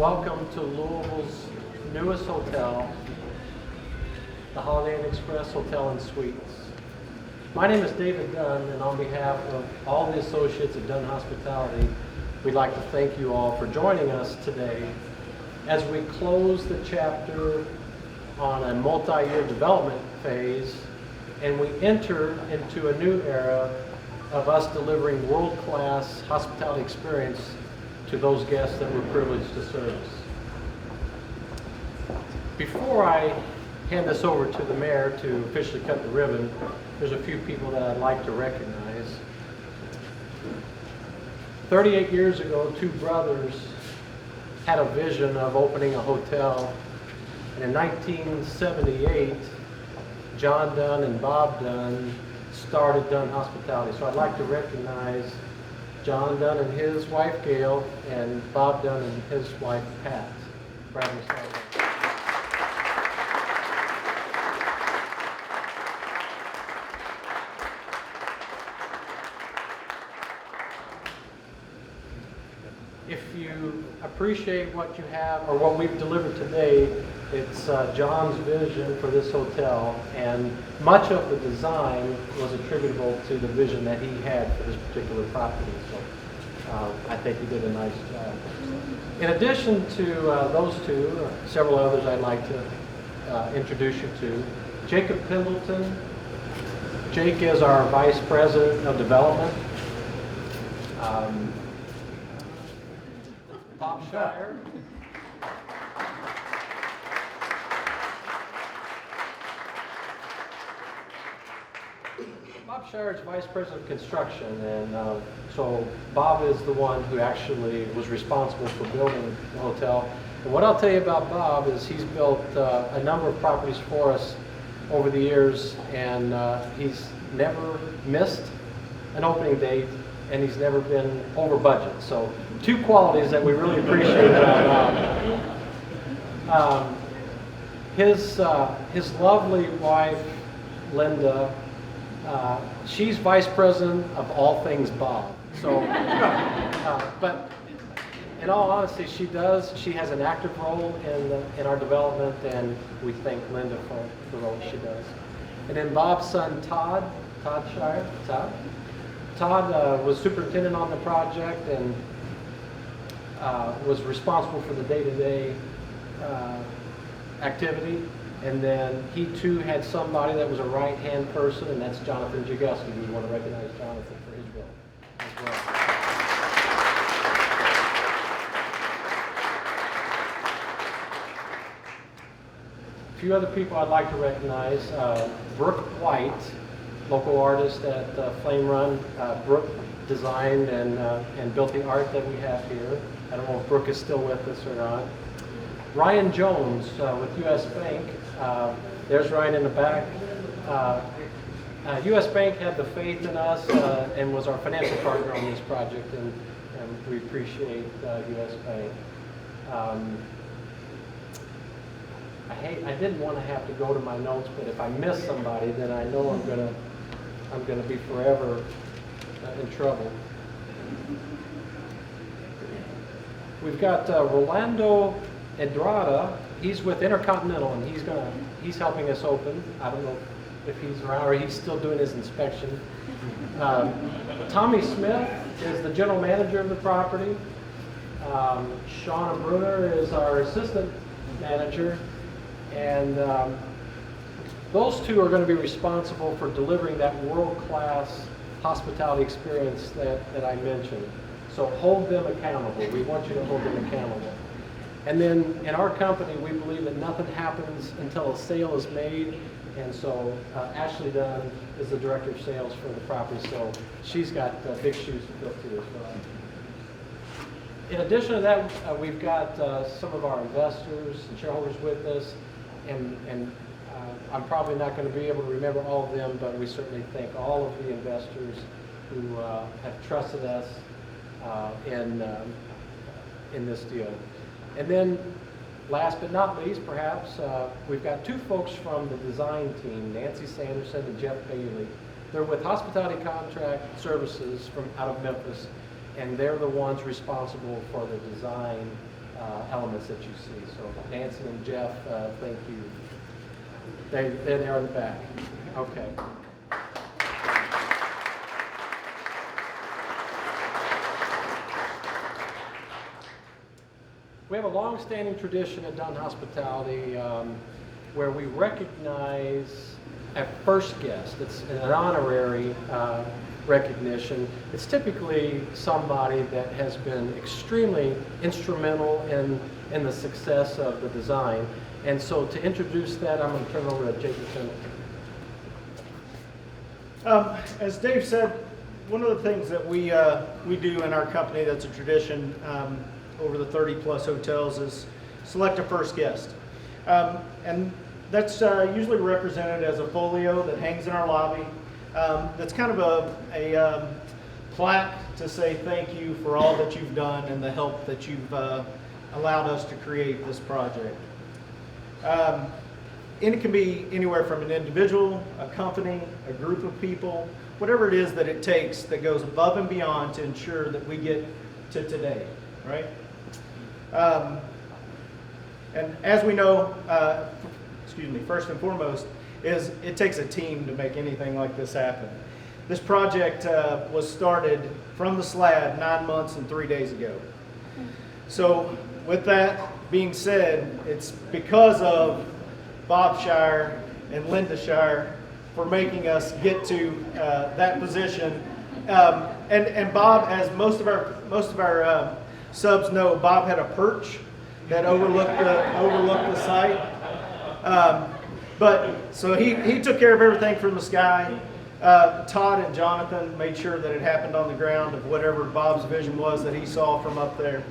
Welcome to Louisville's newest hotel, the Holiday Inn Express Hotel and Suites. My name is David Dunn, and on behalf of all the associates at Dunn Hospitality, we'd like to thank you all for joining us today as we close the chapter on a multi-year development phase and we enter into a new era of us delivering world-class hospitality experience to those guests that we're privileged to service. Before I hand this over to the mayor to officially cut the ribbon, there's a few people that I'd like to recognize. 38 years ago, two brothers had a vision of opening a hotel. And in 1978, John Dunn and Bob Dunn started Dunn Hospitality. So I'd like to recognize John Dunn and his wife Gail, and Bob Dunn and his wife Pat. Bradley Sullivan. If you appreciate what you have, or what we've delivered today, it's John's vision for this hotel, and much of the design was attributable to the vision that he had for this particular property. So I think he did a nice job. In addition to those two, several others I'd like to introduce you to. Jacob Pendleton. Jake is our Vice President of Development. Bob Shire. Bob Shire is Vice President of Construction, and so Bob is the one who actually was responsible for building the hotel. And what I'll tell you about Bob is he's built a number of properties for us over the years, and he's never missed an opening date, and he's never been over budget. So two qualities that we really appreciate about Bob. His lovely wife, Linda, she's vice president of all things Bob. So, but in all honesty, she has an active role in our development, and we thank Linda for the role she does. And then Bob's son, Todd Shire. Todd was superintendent on the project and was responsible for the day-to-day activity. And then he too had somebody that was a right-hand person, and that's Jonathan Jaguski. We want to recognize Jonathan for his role as well. A few other people I'd like to recognize. Brooke White, local artist at Flame Run. Brooke designed and built the art that we have here. I don't know if Brooke is still with us or not. Ryan Jones with U.S. Bank. There's Ryan in the back. U.S. Bank had the faith in us and was our financial partner on this project, and we appreciate U.S. Bank. I didn't want to have to go to my notes, but if I miss somebody, then I know I'm gonna be forever in trouble. We've got Rolando Edrada. He's with Intercontinental, and he's helping us open. I don't know if he's around or he's still doing his inspection. Tommy Smith is the general manager of the property. Shauna Bruner is our assistant manager, and those two are going to be responsible for delivering that world-class hospitality experience that I mentioned. So hold them accountable. We want you to hold them accountable. And then in our company, we believe that nothing happens until a sale is made. And so Ashley Dunn is the director of sales for the property. So she's got big shoes to fill too as well. In addition to that, we've got some of our investors and shareholders with us. And I'm probably not going to be able to remember all of them, but we certainly thank all of the investors who have trusted us in this deal. And then, last but not least, perhaps, we've got two folks from the design team, Nancy Sanderson and Jeff Bailey. They're with Hospitality Contract Services from out of Memphis, and they're the ones responsible for the design elements that you see. So Nancy and Jeff, thank you. They're there in the back. Okay. We have a long-standing tradition at Dunn Hospitality where we recognize a first guest. It's an honorary recognition. It's typically somebody that has been extremely instrumental in the success of the design. And so to introduce that, I'm going to turn it over to Jacob Simmons. As Dave said, one of the things that we do in our company that's a tradition over the 30-plus hotels is select a first guest. And that's usually represented as a folio that hangs in our lobby. That's kind of a plaque to say thank you for all that you've done and the help that you've allowed us to create this project. And it can be anywhere from an individual, a company, a group of people, whatever it is that it takes that goes above and beyond to ensure that we get to today, right? And as we know, first and foremost, is it takes a team to make anything like this happen. This project was started from the slab 9 months and 3 days ago. So with that being said, it's because of Bob Shire and Linda Shire for making us get to that position. And Bob, as most of our subs know, Bob had a perch that overlooked the site. But so he took care of everything from the sky. Todd and Jonathan made sure that it happened on the ground of whatever Bob's vision was that he saw from up there.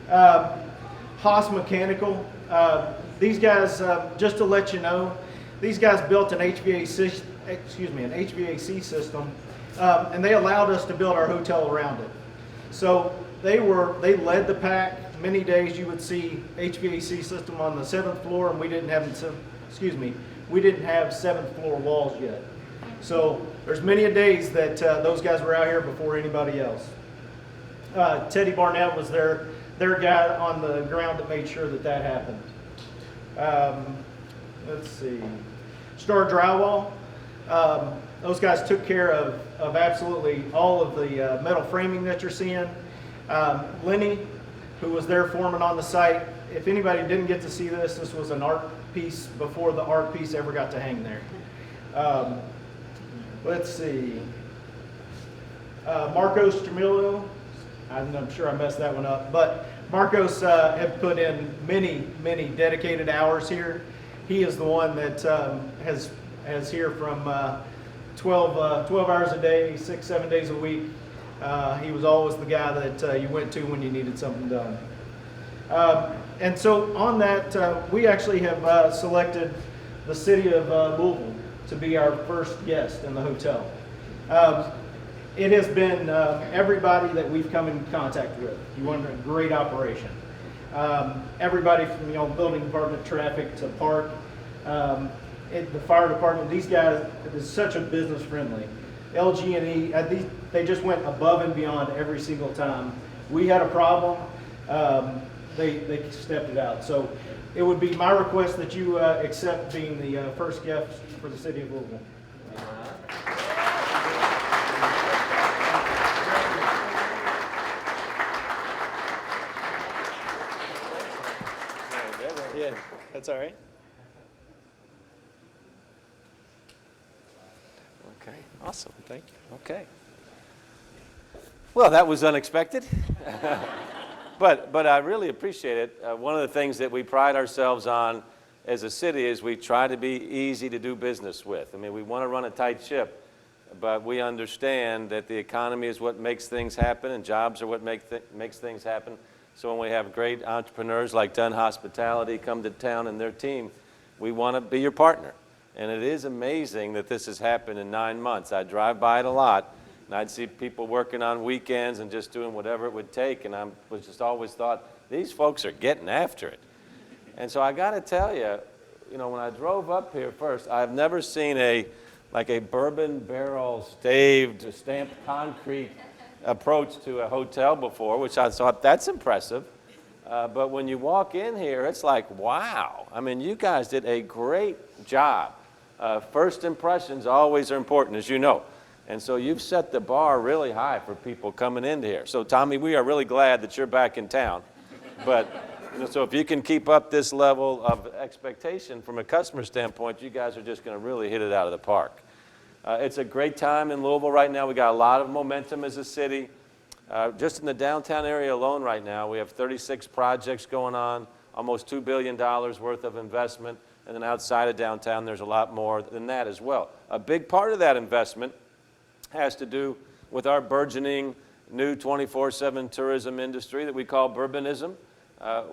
Haas Mechanical, these guys, just to let you know, these guys built an HVAC system, and they allowed us to build our hotel around it. So they led the pack. Many days you would see HVAC system on the 7th floor, and we didn't have 7th floor walls yet. So there's many a days that those guys were out here before anybody else. Teddy Barnett was their guy on the ground that made sure that happened. Let's see, Star Drywall. Those guys took care of absolutely all of the metal framing that you're seeing. Lenny, who was their foreman on the site. If anybody didn't get to see this, this was an art piece before the art piece ever got to hang there. Let's see. Marcos Tremillo, I'm sure I messed that one up, but Marcos had put in many dedicated hours here. He is the one that has here from 12 hours a day, 6-7 days a week. He was always the guy that you went to when you needed something done. And so on that, we actually have selected the city of Louisville to be our first guest in the hotel. It has been everybody that we've come in contact with. You want a great operation. Everybody from building department, traffic to park, the fire department. These guys is such a business friendly. LG&E, they just went above and beyond every single time. We had a problem, they stepped it out. So it would be my request that you accept being the first guest for the city of Louisville. Yeah, that's all right. Okay, awesome. Thank you. Okay. Well, that was unexpected, but I really appreciate it. One of the things that we pride ourselves on as a city is we try to be easy to do business with. I mean, we want to run a tight ship, but we understand that the economy is what makes things happen, and jobs are what makes things happen. So when we have great entrepreneurs like Dunn Hospitality come to town and their team, we want to be your partner. And it is amazing that this has happened in 9 months. I drive by it a lot, and I'd see people working on weekends and just doing whatever it would take, and I was just always thought, these folks are getting after it. And so I got to tell you, when I drove up here first, I've never seen a bourbon barrel stamped concrete approach to a hotel before, which I thought, that's impressive. But when you walk in here, it's like, wow. I mean, you guys did a great job. First impressions always are important, as you know. And so you've set the bar really high for people coming into here. So, Tommy, we are really glad that you're back in town. But, so if you can keep up this level of expectation from a customer standpoint, you guys are just going to really hit it out of the park. It's a great time in Louisville right now. We got a lot of momentum as a city. Just in the downtown area alone right now, we have 36 projects going on, almost $2 billion worth of investment. And then outside of downtown, there's a lot more than that as well. A big part of that investment has to do with our burgeoning new 24/7 tourism industry that we call Bourbonism.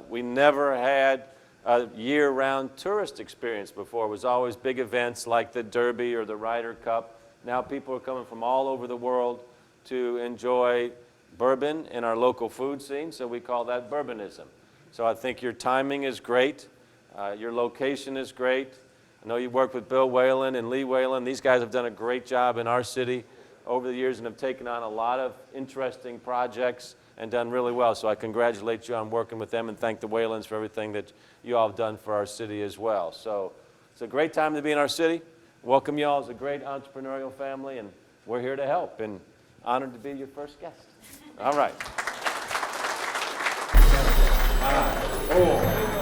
We never had a year-round tourist experience before. It was always big events like the Derby or the Ryder Cup. Now people are coming from all over the world to enjoy bourbon in our local food scene, so we call that Bourbonism. So I think your timing is great. Your location is great. I know you worked with Bill Whalen and Lee Whalen. These guys have done a great job in our city over the years and have taken on a lot of interesting projects and done really well. So I congratulate you on working with them and thank the Whalens for everything that you all have done for our city as well. So it's a great time to be in our city. Welcome you all as a great entrepreneurial family, and we're here to help, and honored to be your first guest. All right. 5, 4,